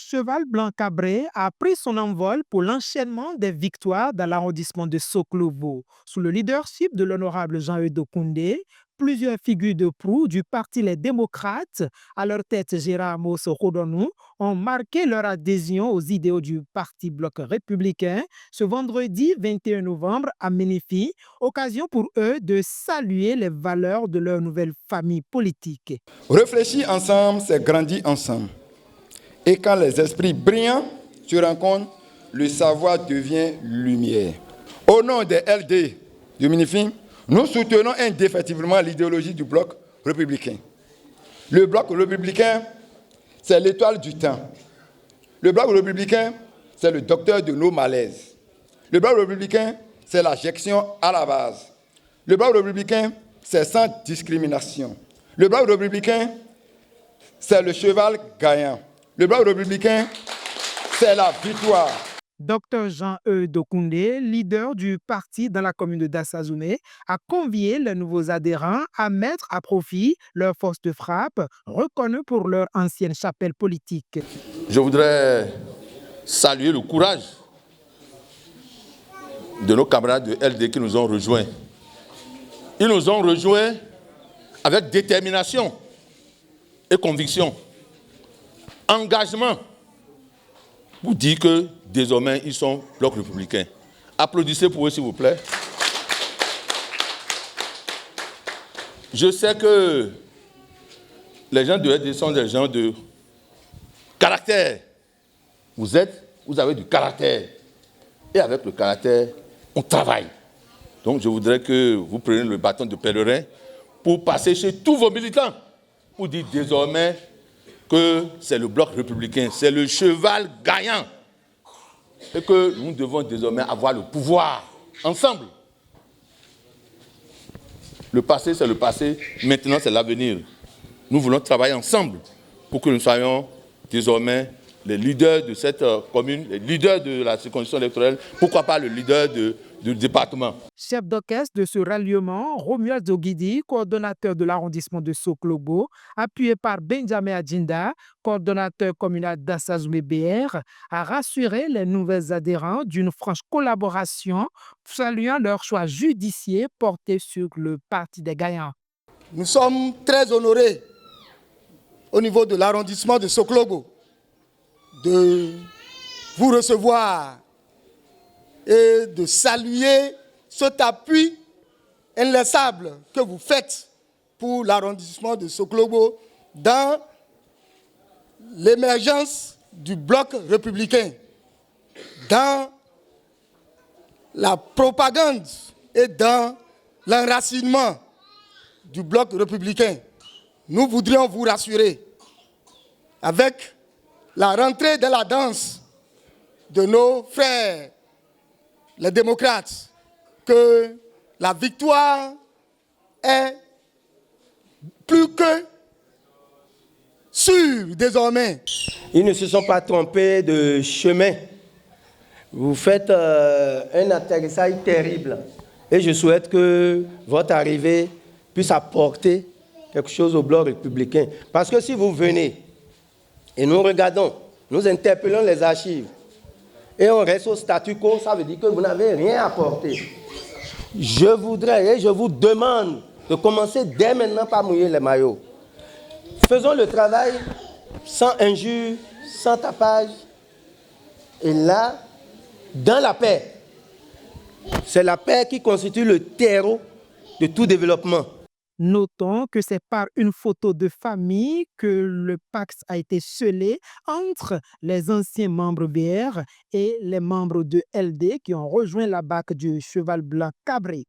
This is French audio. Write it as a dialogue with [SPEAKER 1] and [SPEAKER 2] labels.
[SPEAKER 1] cheval blanc cabré a pris son envol pour l'enchaînement des victoires dans l'arrondissement de Soklovo. Sous le leadership de l'honorable Jean-Eudes Koundé, plusieurs figures de proue du parti Les Démocrates, à leur tête Gérard Mosso-Rodonu, ont marqué leur adhésion aux idéaux du Parti Bloc républicain ce vendredi 21 novembre à Ménéfi, occasion pour eux de saluer les valeurs de leur nouvelle famille politique.
[SPEAKER 2] Réfléchir ensemble, c'est grandir ensemble. Et quand les esprits brillants se rencontrent, le savoir devient lumière. Au nom des LD du Ménéfi, nous soutenons indéfectiblement l'idéologie du bloc républicain. Le bloc républicain, c'est l'étoile du temps. Le bloc républicain, c'est le docteur de nos malaises. Le bloc républicain, c'est l'injection à la base. Le bloc républicain, c'est sans discrimination. Le bloc républicain, c'est le cheval gagnant. Le bloc républicain, c'est la victoire.
[SPEAKER 1] Dr Jean-Eudes Koundé, leader du parti dans la commune de Dassazoumé, a convié les nouveaux adhérents à mettre à profit leur force de frappe, reconnue pour leur ancienne chapelle politique.
[SPEAKER 3] Je voudrais saluer le courage de nos camarades de LD qui nous ont rejoints. Ils nous ont rejoints avec détermination et conviction, engagement, pour dire que désormais ils sont bloc républicain. Applaudissez pour eux s'il vous plaît. Je sais que les gens de LD sont des gens de caractère. Vous avez du caractère. Et avec le caractère, on travaille. Donc je voudrais que vous preniez le bâton de pèlerin pour passer chez tous vos militants, pour dire désormais que c'est le bloc républicain, c'est le cheval gagnant. Et que nous devons désormais avoir le pouvoir ensemble. Le passé, c'est le passé, maintenant, c'est l'avenir. Nous voulons travailler ensemble pour que nous soyons désormais les leaders de cette commune, les leaders de la circonscription électorale, pourquoi pas le leader du département.
[SPEAKER 1] Chef d'orchestre de ce ralliement, Romuald Zoguidi, coordonnateur de l'arrondissement de Soklobo, appuyé par Benjamin Adjinda, coordonnateur communal d'Assazoumé BR, a rassuré les nouveaux adhérents d'une franche collaboration, saluant leur choix judiciaire porté sur le Parti des gagnants.
[SPEAKER 4] Nous sommes très honorés au niveau de l'arrondissement de Soklobo de vous recevoir et de saluer cet appui inlassable que vous faites pour l'arrondissement de Soklobo dans l'émergence du bloc républicain, dans la propagande et dans l'enracinement du bloc républicain. Nous voudrions vous rassurer avec la rentrée de la danse de nos frères, les démocrates, que la victoire est plus que sûre désormais.
[SPEAKER 5] Ils ne se sont pas trompés de chemin. Vous faites un atterrissage terrible. Et je souhaite que votre arrivée puisse apporter quelque chose au bloc républicain. Parce que si vous venez et nous regardons, nous interpellons les archives et on reste au statu quo, ça veut dire que vous n'avez rien apporté. Je voudrais et je vous demande de commencer dès maintenant par mouiller les maillots. Faisons le travail sans injure, sans tapage. Et là, dans la paix, c'est la paix qui constitue le terreau de tout développement.
[SPEAKER 1] Notons que c'est par une photo de famille que le pacte a été scellé entre les anciens membres BR et les membres de LD qui ont rejoint la BAC du cheval blanc cabré.